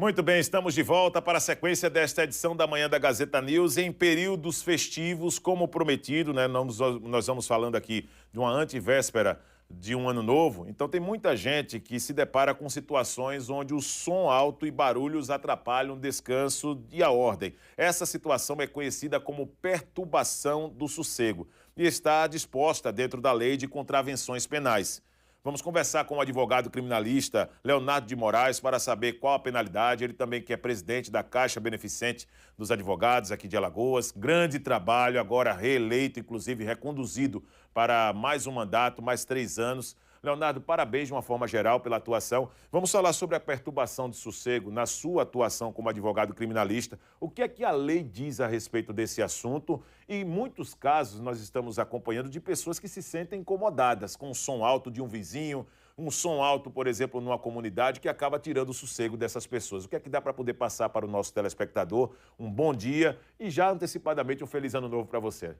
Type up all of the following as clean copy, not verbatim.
Muito bem, estamos de volta para a sequência desta edição da Manhã da Gazeta News em períodos festivos, como prometido, né? Nós vamos falando aqui de uma antevéspera de um ano novo. Então tem muita gente que se depara com situações onde o som alto e barulhos atrapalham o descanso e a ordem. Essa situação é conhecida como perturbação do sossego e está disposta dentro da Lei de Contravenções Penais. Vamos conversar com o advogado criminalista Leonardo de Moraes para saber qual a penalidade. Ele também que é presidente da Caixa Beneficente dos Advogados aqui de Alagoas. Grande trabalho, agora reeleito, inclusive reconduzido para mais um mandato, mais 3 anos. Leonardo, parabéns de uma forma geral pela atuação. Vamos falar sobre a perturbação de sossego na sua atuação como advogado criminalista. O que é que a lei diz a respeito desse assunto? E em muitos casos nós estamos acompanhando de pessoas que se sentem incomodadas com o som alto de um vizinho, um som alto, por exemplo, numa comunidade que acaba tirando o sossego dessas pessoas. O que é que dá para poder passar para o nosso telespectador? Um bom dia e já antecipadamente um feliz ano novo para você.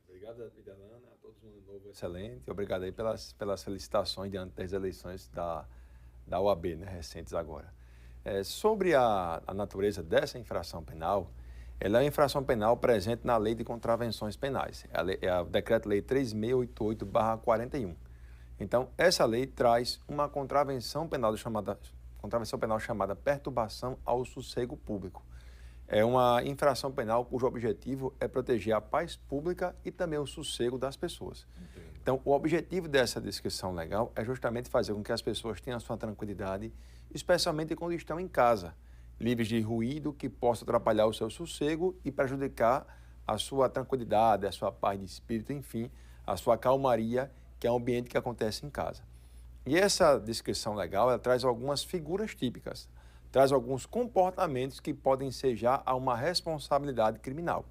Obrigado, Videlana, a todos um ano novo excelente. Obrigado aí pelas felicitações diante das eleições da OAB, né, recentes agora. Sobre a natureza dessa infração penal, ela é uma infração penal presente na Lei de Contravenções Penais. É o Decreto-Lei 3688/41. Então, essa lei traz uma contravenção penal chamada perturbação ao sossego público. É uma infração penal cujo objetivo é proteger a paz pública e também o sossego das pessoas. Entendo. Então, o objetivo dessa descrição legal é justamente fazer com que as pessoas tenham a sua tranquilidade, especialmente quando estão em casa, livres de ruído que possa atrapalhar o seu sossego e prejudicar a sua tranquilidade, a sua paz de espírito, enfim, a sua calmaria, que é um ambiente que acontece em casa. E essa descrição legal, ela traz algumas figuras típicas, traz alguns comportamentos que podem ser já a uma responsabilidade criminal.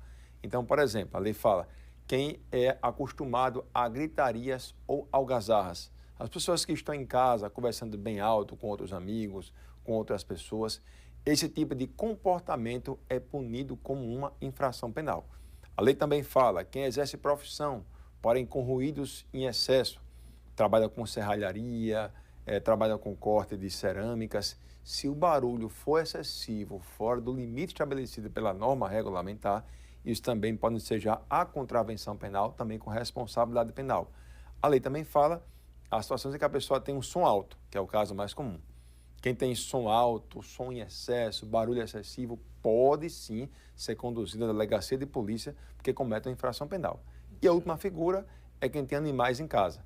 Então, por exemplo, a lei fala quem é acostumado a gritarias ou algazarras. As pessoas que estão em casa conversando bem alto com outros amigos, com outras pessoas, esse tipo de comportamento é punido como uma infração penal. A lei também fala quem exerce profissão, porém com ruídos em excesso, trabalha com serralharia, trabalha com corte de cerâmicas. Se o barulho for excessivo, fora do limite estabelecido pela norma regulamentar, isso também pode ser já a contravenção penal, também com responsabilidade penal. A lei também fala as situações em que a pessoa tem um som alto, que é o caso mais comum. Quem tem som alto, som em excesso, barulho excessivo, pode sim ser conduzido à delegacia de polícia porque comete uma infração penal. E a última figura é quem tem animais em casa.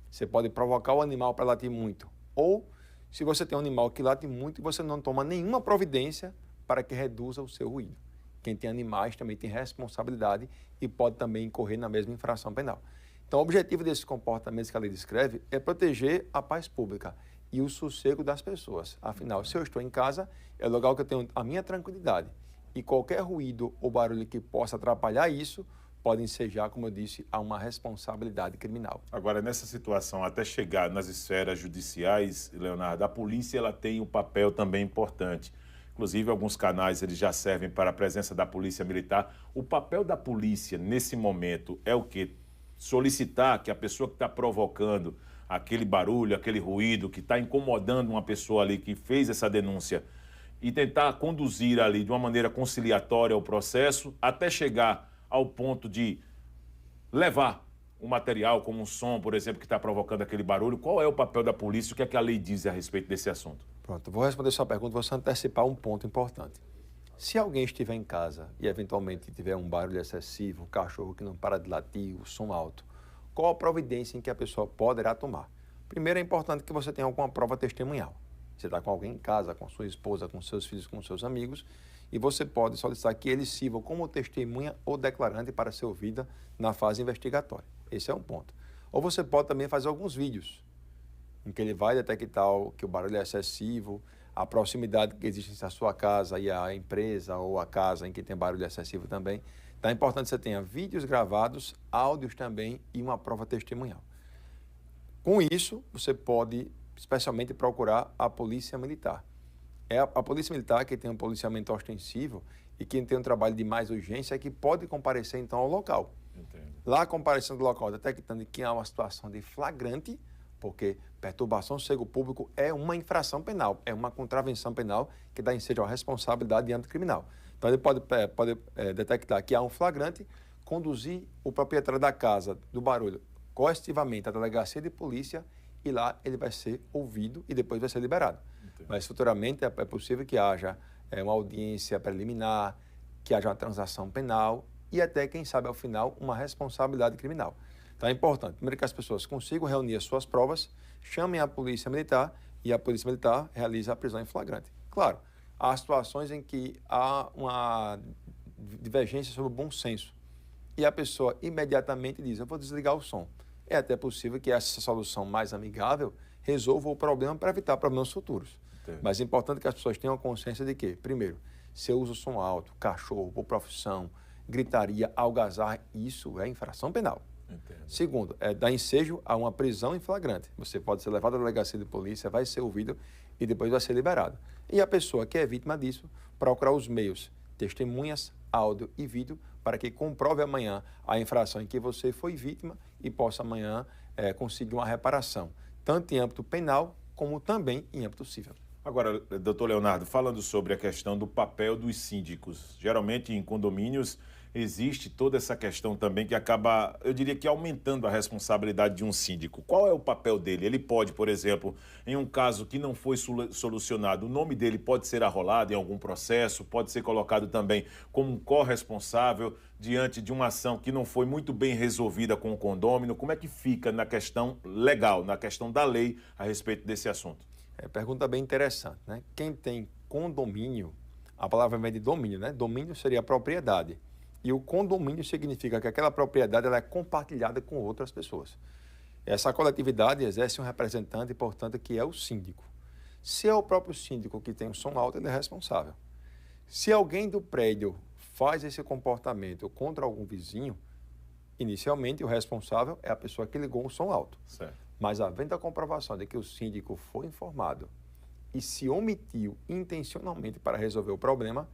Você pode provocar o animal para latir muito, ou se você tem um animal que late muito e você não toma nenhuma providência para que reduza o seu ruído. Quem tem animais também tem responsabilidade e pode também incorrer na mesma infração penal. Então, o objetivo desses comportamentos que a lei descreve é proteger a paz pública e o sossego das pessoas. Afinal, se eu estou em casa, é o lugar que eu tenho a minha tranquilidade. E qualquer ruído ou barulho que possa atrapalhar isso, podem ser já, como eu disse, a uma responsabilidade criminal. Agora, nessa situação, até chegar nas esferas judiciais, Leonardo, a polícia ela tem um papel também importante. Inclusive, alguns canais eles já servem para a presença da polícia militar. O papel da polícia, nesse momento, é o quê? Solicitar que a pessoa que está provocando aquele barulho, aquele ruído, que está incomodando uma pessoa ali que fez essa denúncia e tentar conduzir ali de uma maneira conciliatória o processo até chegar ao ponto de levar um material como um som, por exemplo, que está provocando aquele barulho. Qual é o papel da polícia? O que é que a lei diz a respeito desse assunto? Pronto, vou responder sua pergunta, vou só antecipar um ponto importante. Se alguém estiver em casa e eventualmente tiver um barulho excessivo, um cachorro que não para de latir, o som alto, qual a providência em que a pessoa poderá tomar? Primeiro, é importante que você tenha alguma prova testemunhal. Você está com alguém em casa, com sua esposa, com seus filhos, com seus amigos, e você pode solicitar que eles sirvam como testemunha ou declarante para ser ouvida na fase investigatória. Esse é um ponto. Ou você pode também fazer alguns vídeos, em que ele vai detectar que o barulho é excessivo, a proximidade que existe entre a sua casa e a empresa ou a casa em que tem barulho excessivo também. Então é importante que você tenha vídeos gravados, áudios também e uma prova testemunhal. Com isso, você pode especialmente procurar a polícia militar. É a polícia militar que tem um policiamento ostensivo e quem tem um trabalho de mais urgência é que pode comparecer então ao local. Entendo. Lá comparecendo ao local, detectando que há uma situação de flagrante, porque Perturbação do sossego público é uma infração penal, é uma contravenção penal que dá ensejo à responsabilidade de âmbito criminal. Então, ele pode detectar que há um flagrante, conduzir o proprietário da casa do barulho coercitivamente à delegacia de polícia e lá ele vai ser ouvido e depois vai ser liberado. Entendi. Mas futuramente é possível que haja uma audiência preliminar, que haja uma transação penal e até, quem sabe, ao final, uma responsabilidade criminal. Então é importante, primeiro, que as pessoas consigam reunir as suas provas, chamem a polícia militar e a polícia militar realiza a prisão em flagrante. Claro, há situações em que há uma divergência sobre o bom senso e a pessoa imediatamente diz, eu vou desligar o som. É até possível que essa solução mais amigável resolva o problema para evitar problemas futuros. Entendi. Mas é importante que as pessoas tenham consciência de que, primeiro, se eu uso som alto, cachorro, por profissão, gritaria, algazarra, isso é infração penal. Entendo. Segundo, dá ensejo a uma prisão em flagrante. Você pode ser levado à delegacia de polícia, vai ser ouvido e depois vai ser liberado. E a pessoa que é vítima disso, procurar os meios, testemunhas, áudio e vídeo, para que comprove amanhã a infração em que você foi vítima e possa amanhã conseguir uma reparação, tanto em âmbito penal como também em âmbito civil. Agora, doutor Leonardo, falando sobre a questão do papel dos síndicos, geralmente em condomínios existe toda essa questão também que acaba, eu diria que aumentando a responsabilidade de um síndico. Qual é o papel dele? Ele pode, por exemplo, em um caso que não foi solucionado, o nome dele pode ser arrolado em algum processo, pode ser colocado também como um corresponsável diante de uma ação que não foi muito bem resolvida com o condômino. Como é que fica na questão legal, na questão da lei a respeito desse assunto? Pergunta bem interessante, né? Quem tem condomínio, a palavra vem de domínio, né? Domínio seria a propriedade. E o condomínio significa que aquela propriedade ela é compartilhada com outras pessoas. Essa coletividade exerce um representante, portanto, que é o síndico. Se é o próprio síndico que tem o som alto, ele é responsável. Se alguém do prédio faz esse comportamento contra algum vizinho, inicialmente o responsável é a pessoa que ligou o som alto. Certo. Mas havendo a comprovação de que o síndico foi informado e se omitiu intencionalmente para resolver o problema,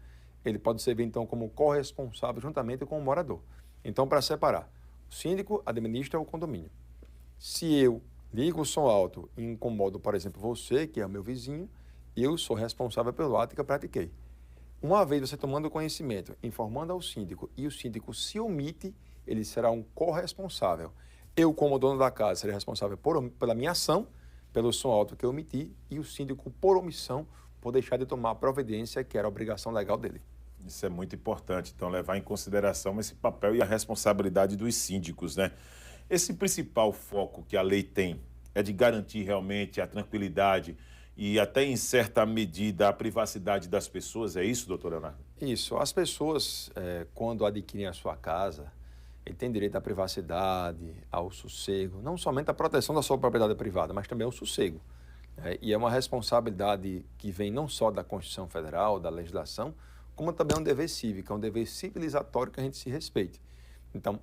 ele pode servir, então, como corresponsável juntamente com o morador. Então, para separar, o síndico administra o condomínio. Se eu ligo o som alto e incomodo, por exemplo, você, que é o meu vizinho, eu sou responsável pelo ato que eu pratiquei. Uma vez você tomando conhecimento, informando ao síndico, e o síndico se omite, ele será um corresponsável. Eu, como dono da casa, serei responsável pela minha ação, pelo som alto que eu omiti, e o síndico, por omissão, por deixar de tomar a providência que era a obrigação legal dele. Isso é muito importante, então, levar em consideração esse papel e a responsabilidade dos síndicos, né? Esse principal foco que a lei tem é de garantir realmente a tranquilidade e até, em certa medida, a privacidade das pessoas. É isso, doutor Leonardo? Isso. As pessoas, quando adquirem a sua casa, ele tem direito à privacidade, ao sossego, não somente à proteção da sua propriedade privada, mas também ao sossego. E é uma responsabilidade que vem não só da Constituição Federal, da legislação, como também é um dever cívico, é um dever civilizatório que a gente se respeite. Então,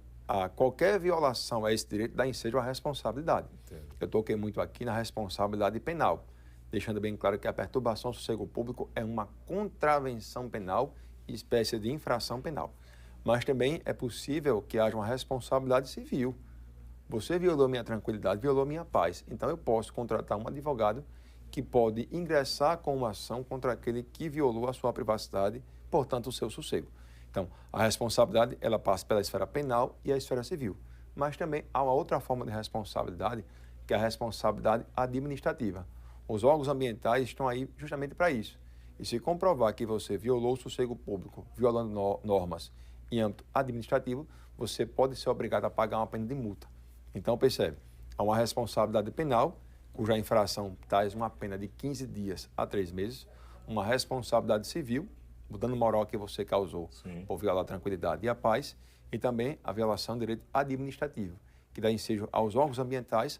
qualquer violação a esse direito dá ensejo à responsabilidade. Entendo. Eu toquei muito aqui na responsabilidade penal, deixando bem claro que a perturbação do sossego público é uma contravenção penal, espécie de infração penal. Mas também é possível que haja uma responsabilidade civil. Você violou minha tranquilidade, violou minha paz. Então, eu posso contratar um advogado que pode ingressar com uma ação contra aquele que violou a sua privacidade, portanto, o seu sossego. Então, a responsabilidade, ela passa pela esfera penal e a esfera civil. Mas também há uma outra forma de responsabilidade, que é a responsabilidade administrativa. Os órgãos ambientais estão aí justamente para isso. E se comprovar que você violou o sossego público, violando normas em âmbito administrativo, você pode ser obrigado a pagar uma pena de multa. Então, percebe, há uma responsabilidade penal, cuja infração traz uma pena de 15 dias a 3 meses, uma responsabilidade civil, o dano moral que você causou por violar a tranquilidade e a paz, e também a violação do direito administrativo, que dá ensejo aos órgãos ambientais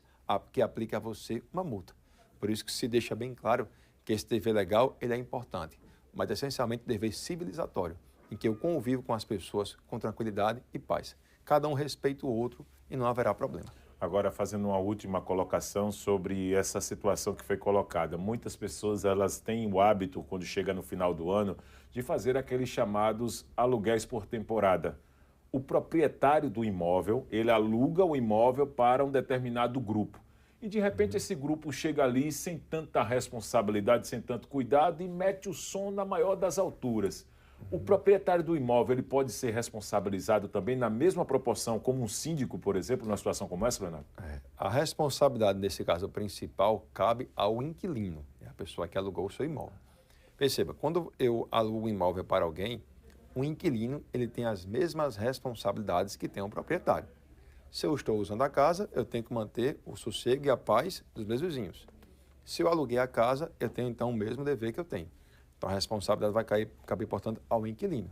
que aplica a você uma multa. Por isso que se deixa bem claro que esse dever legal ele é importante, mas essencialmente dever civilizatório, em que eu convivo com as pessoas com tranquilidade e paz. Cada um respeita o outro e não haverá problema. Agora, fazendo uma última colocação sobre essa situação que foi colocada. Muitas pessoas elas têm o hábito, quando chega no final do ano, de fazer aqueles chamados aluguéis por temporada. O proprietário do imóvel, ele aluga o imóvel para um determinado grupo. e de repente esse grupo chega ali sem tanta responsabilidade, sem tanto cuidado e mete o som na maior das alturas. O proprietário do imóvel ele pode ser responsabilizado também na mesma proporção como um síndico, por exemplo, numa situação como essa, Leonardo? A responsabilidade, nesse caso principal, cabe ao inquilino, a pessoa que alugou o seu imóvel. Perceba, quando eu alugo um imóvel para alguém, o inquilino ele tem as mesmas responsabilidades que tem o proprietário. Se eu estou usando a casa, eu tenho que manter o sossego e a paz dos meus vizinhos. Se eu aluguei a casa, eu tenho então o mesmo dever que eu tenho. Então a responsabilidade vai caber, portanto, ao inquilino.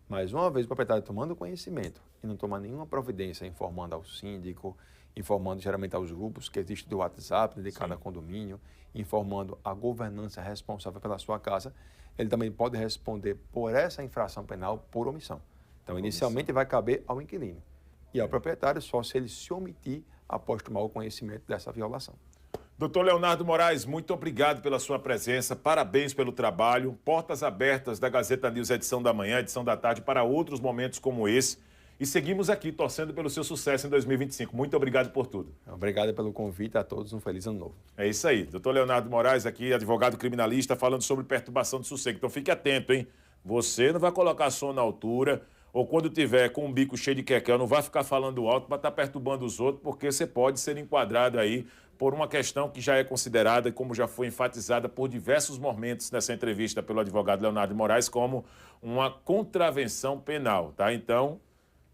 Mas uma vez o proprietário tomando conhecimento e não tomar nenhuma providência informando ao síndico, informando geralmente aos grupos que existem do WhatsApp de cada condomínio, informando a governança responsável pela sua casa, ele também pode responder por essa infração penal por omissão. Então, inicialmente vai caber ao inquilino e ao proprietário só se ele se omitir após tomar o conhecimento dessa violação. Doutor Leonardo Moraes, muito obrigado pela sua presença, parabéns pelo trabalho, portas abertas da Gazeta News, edição da manhã, edição da tarde, para outros momentos como esse. E seguimos aqui torcendo pelo seu sucesso em 2025. Muito obrigado por tudo. Obrigado pelo convite, a todos um feliz ano novo. É isso aí. Doutor Leonardo Moraes aqui, advogado criminalista, falando sobre perturbação de sossego. Então fique atento, hein? Você não vai colocar som na altura ou quando tiver com um bico cheio de quequel, não vai ficar falando alto para estar perturbando os outros, porque você pode ser enquadrado aí por uma questão que já é considerada, como já foi enfatizada por diversos momentos nessa entrevista pelo advogado Leonardo Moraes, como uma contravenção penal, tá? Então,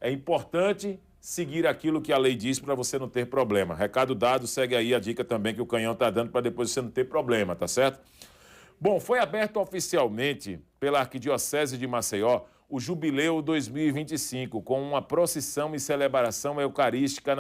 é importante seguir aquilo que a lei diz para você não ter problema. Recado dado, segue aí a dica também que o Canhão está dando para depois você não ter problema, tá certo? Bom, foi aberto oficialmente pela Arquidiocese de Maceió o Jubileu 2025, com uma procissão e celebração eucarística